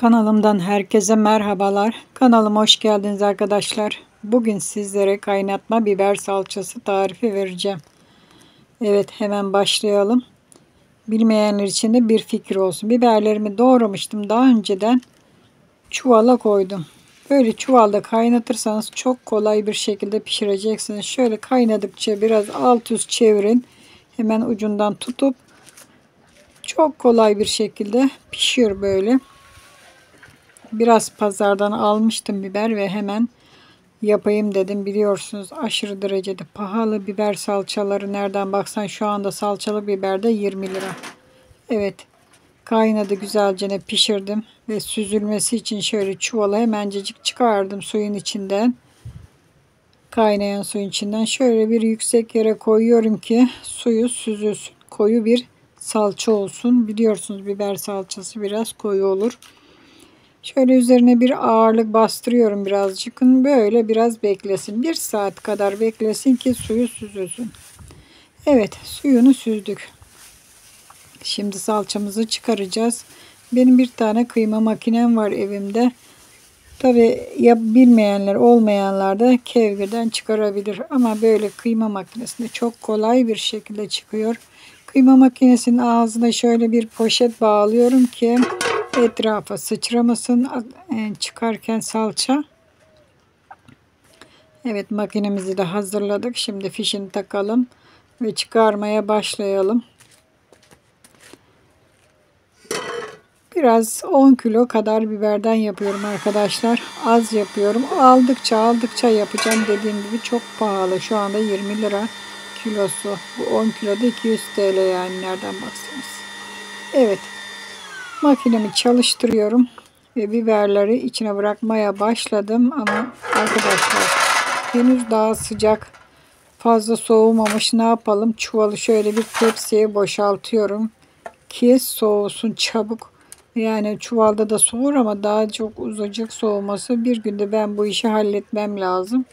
Kanalımdan herkese merhabalar. Kanalıma hoş geldiniz arkadaşlar. Bugün sizlere kaynatma biber salçası tarifi vereceğim. Evet, hemen başlayalım. Bilmeyenler için de bir fikir olsun. Biberlerimi doğramıştım daha önceden. Çuvala koydum. Böyle çuvalda kaynatırsanız çok kolay bir şekilde pişireceksiniz. Şöyle kaynadıkça biraz alt üst çevirin. Hemen ucundan tutup çok kolay bir şekilde pişiyor böyle. Biraz pazardan almıştım biber ve hemen yapayım dedim. Biliyorsunuz aşırı derecede pahalı biber salçaları. Nereden baksan şu anda salçalı biber de 20 lira. Evet, kaynadı, güzelce pişirdim ve süzülmesi için şöyle çuvala hemencecik çıkardım suyun içinden. Kaynayan suyun içinden şöyle bir yüksek yere koyuyorum ki suyu süzülsün. Koyu bir salça olsun. Biliyorsunuz biber salçası biraz koyu olur. Şöyle üzerine bir ağırlık bastırıyorum birazcık. Böyle biraz beklesin. 1 saat kadar beklesin ki suyu süzülsün. Evet, suyunu süzdük. Şimdi salçamızı çıkaracağız. Benim bir tane kıyma makinem var evimde. Tabi bilmeyenler, olmayanlar da kevgirden çıkarabilir. Ama böyle kıyma makinesinde çok kolay bir şekilde çıkıyor. Kıyma makinesinin ağzına şöyle bir poşet bağlıyorum ki etrafa sıçramasın çıkarken salça. Evet, makinemizi de hazırladık. Şimdi fişini takalım ve çıkarmaya başlayalım. Biraz 10 kilo kadar biberden yapıyorum arkadaşlar. Az yapıyorum. Aldıkça yapacağım. Dediğim gibi çok pahalı. Şu anda 20 lira kilosu. Bu 10 kiloda 200 TL yani, nereden baksanız. Evet. Makinemi çalıştırıyorum ve biberleri içine bırakmaya başladım ama arkadaşlar henüz daha sıcak, fazla soğumamış. Ne yapalım? Çuvalı şöyle bir tepsiye boşaltıyorum ki soğusun çabuk. Yani çuvalda da soğur ama daha çok uzayacak soğuması. Bir günde ben bu işi halletmem lazım.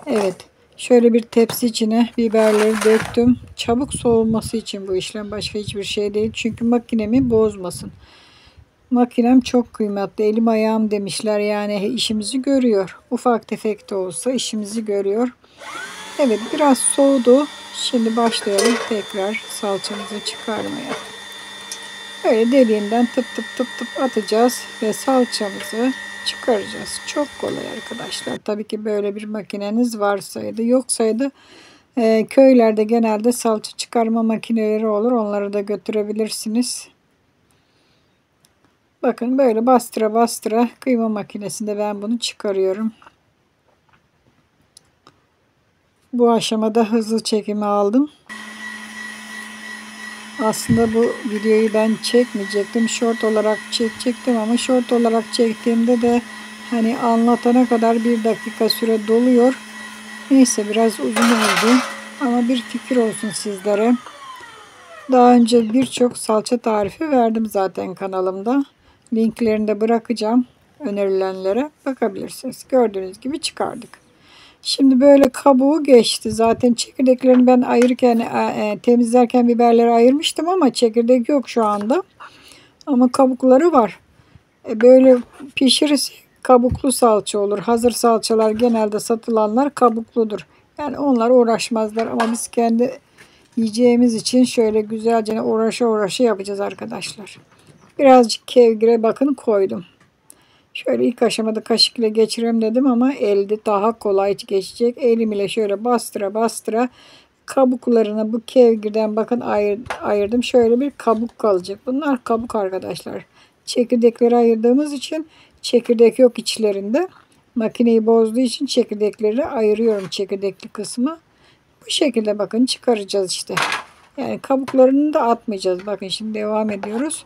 Evet. Şöyle bir tepsi içine biberleri döktüm. Çabuk soğuması için bu işlem, başka hiçbir şey değil. Çünkü makinemi bozmasın. Makinem çok kıymetli. Elim ayağım demişler, yani işimizi görüyor. Ufak tefek de olsa işimizi görüyor. Evet, biraz soğudu. Şimdi başlayalım tekrar salçamızı çıkarmaya. Böyle deliğinden tıp tıp atacağız ve salçamızı çıkaracağız. Çok kolay arkadaşlar. Tabii ki böyle bir makineniz varsaydı. Yoksaydı köylerde genelde salça çıkarma makineleri olur. Onları da götürebilirsiniz. Bakın böyle bastıra kıyma makinesinde ben bunu çıkarıyorum. Bu aşamada hızlı çekimi aldım. Aslında bu videoyu ben çekmeyecektim. Short olarak çekecektim ama short olarak çektiğimde de hani anlatana kadar 1 dakika süre doluyor. Neyse, biraz uzun oldu ama bir fikir olsun sizlere. Daha önce birçok salça tarifi verdim zaten kanalımda. Linklerini de bırakacağım. Önerilenlere bakabilirsiniz. Gördüğünüz gibi çıkardık. Şimdi böyle kabuğu geçti. Zaten çekirdeklerini ben ayırırken, temizlerken biberleri ayırmıştım ama çekirdek yok şu anda. Ama kabukları var. Böyle pişirirse kabuklu salça olur. Hazır salçalar genelde satılanlar kabukludur. Yani onlar uğraşmazlar ama biz kendi yiyeceğimiz için şöyle güzelce uğraşa yapacağız arkadaşlar. Birazcık kevgire bakın koydum. Şöyle ilk aşamada kaşıkla geçireyim dedim ama elde daha kolay geçecek. Elim ile şöyle bastıra kabuklarını bu kevgirden bakın ayırdım. Şöyle bir kabuk kalacak. Bunlar kabuk arkadaşlar. Çekirdekleri ayırdığımız için çekirdek yok içlerinde. Makineyi bozduğu için çekirdekleri ayırıyorum, çekirdekli kısmı. Bu şekilde bakın çıkaracağız işte. Yani kabuklarını da atmayacağız. Bakın şimdi devam ediyoruz.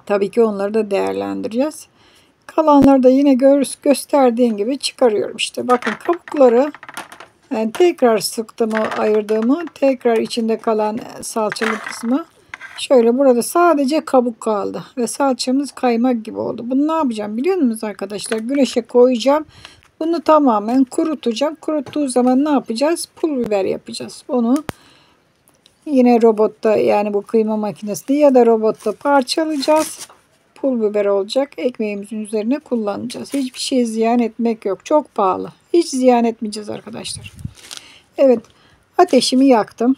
Tabii ki onları da değerlendireceğiz. Kalanları da yine gösterdiğim gibi çıkarıyorum işte. Bakın kabukları yani tekrar sıktığımı, ayırdığımı, tekrar içinde kalan salçalı kısmı şöyle, burada sadece kabuk kaldı ve salçamız kaymak gibi oldu. Bunu ne yapacağım biliyor musunuz arkadaşlar? Güneşe koyacağım. Bunu tamamen kurutacağım. Kuruttuğu zaman ne yapacağız? Pul biber yapacağız. Onu Yine robotta, yani bu kıyma makinesinde ya da robotta parçalayacağız. Pul biber olacak. Ekmeğimizin üzerine kullanacağız. Hiçbir şey ziyan etmek yok. Çok pahalı. Hiç ziyan etmeyeceğiz arkadaşlar. Evet. Ateşimi yaktım.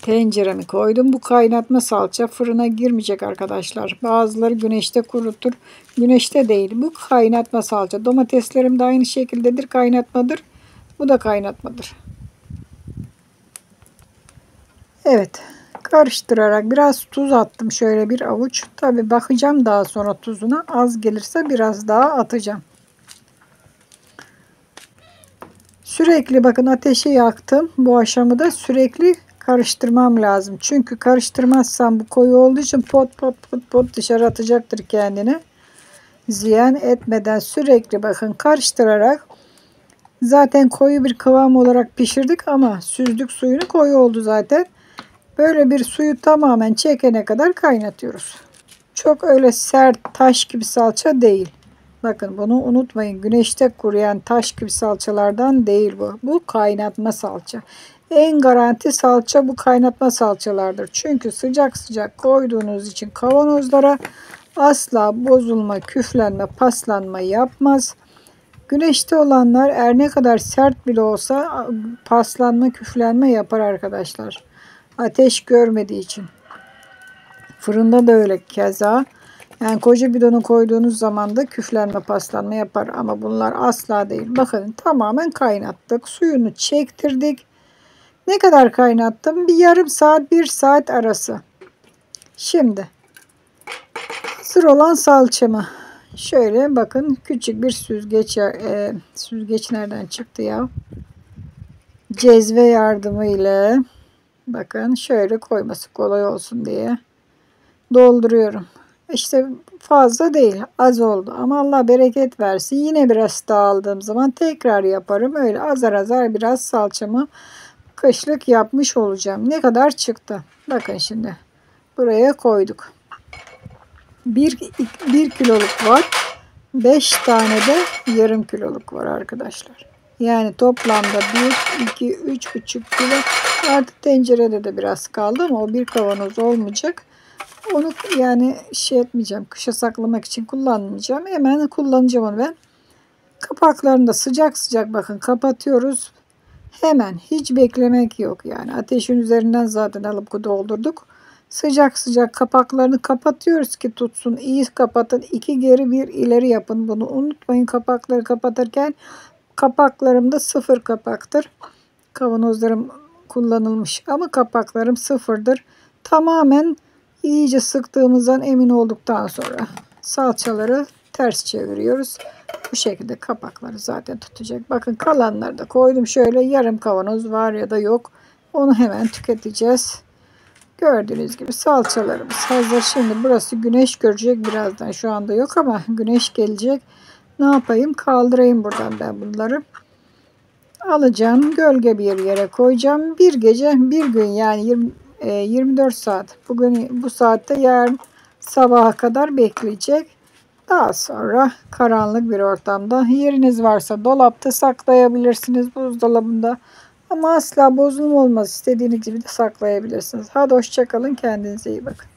Tenceremi koydum. Bu kaynatma salça fırına girmeyecek arkadaşlar. Bazıları güneşte kurutur. Güneşte değil. Bu kaynatma salça. Domateslerim de aynı şekildedir. Kaynatmadır. Bu da kaynatmadır. Evet. Karıştırarak biraz tuz attım. Şöyle bir avuç. Tabi bakacağım daha sonra tuzuna. Az gelirse biraz daha atacağım. Sürekli bakın ateşi yaktım. Bu aşamada sürekli karıştırmam lazım. Çünkü karıştırmazsam bu koyu olduğu için pot pot pot pot dışarı atacaktır kendini. Ziyan etmeden sürekli bakın karıştırarak, zaten koyu bir kıvam olarak pişirdik ama süzdük, suyunu koyu oldu zaten. Böyle bir suyu tamamen çekene kadar kaynatıyoruz. Çok öyle sert taş gibi salça değil. Bakın bunu unutmayın. Güneşte kuruyan taş gibi salçalardan değil bu. Bu kaynatma salça. En garanti salça bu kaynatma salçalardır. Çünkü sıcak sıcak koyduğunuz için kavanozlara asla bozulma, küflenme, paslanma yapmaz. Güneşte olanlar her ne kadar sert bile olsa paslanma, küflenme yapar arkadaşlar. Ateş görmediği için. Fırında da öyle keza. Yani koca bidonu koyduğunuz zaman da küflenme, paslanma yapar ama bunlar asla değil. Bakın tamamen kaynattık. Suyunu çektirdik. Ne kadar kaynattım? Bir yarım saat, bir saat arası. Şimdi hazır olan salçamı şöyle bakın, küçük bir süzgeç, süzgeç nereden çıktı ya? Cezve yardımıyla bakın şöyle koyması kolay olsun diye dolduruyorum. İşte fazla değil, az oldu ama Allah bereket versin. Yine biraz daha aldığım zaman tekrar yaparım. Öyle azar azar biraz salçamı kışlık yapmış olacağım. Ne kadar çıktı? Bakın şimdi buraya koyduk. 1 kiloluk var. 5 tane de yarım kiloluk var arkadaşlar. Yani toplamda 1, 2, 3,5 kilo. Artık tencerede de biraz kaldı ama o bir kavanoz olmayacak. Onu yani şey etmeyeceğim. Kışa saklamak için kullanmayacağım. Hemen kullanacağım onu ben. Kapaklarını da sıcak sıcak bakın kapatıyoruz. Hemen hiç beklemek yok yani. Ateşin üzerinden zaten alıp doldurduk. Sıcak sıcak kapaklarını kapatıyoruz ki tutsun. İyi kapatın. 2 geri 1 ileri yapın. Bunu unutmayın kapakları kapatırken. Kapaklarım da 0 kapaktır. Kavanozlarım kullanılmış ama kapaklarım 0'dır. Tamamen iyice sıktığımızdan emin olduktan sonra salçaları ters çeviriyoruz. Bu şekilde kapakları zaten tutacak. Bakın kalanları da koydum. Şöyle yarım kavanoz var ya da yok. Onu hemen tüketeceğiz. Gördüğünüz gibi salçalarımız hazır. Şimdi burası güneş görecek birazdan. Şu anda yok ama güneş gelecek. Ne yapayım? Kaldırayım buradan ben bunları. Alacağım. Gölge bir yere koyacağım. Bir gece bir gün yani 24 saat. Bugün bu saatte yarın sabaha kadar bekleyecek. Daha sonra karanlık bir ortamda, yeriniz varsa dolapta saklayabilirsiniz, buzdolabında. Ama asla bozulma olmaz. İstediğiniz gibi de saklayabilirsiniz. Hadi hoşça kalın. Kendinize iyi bakın.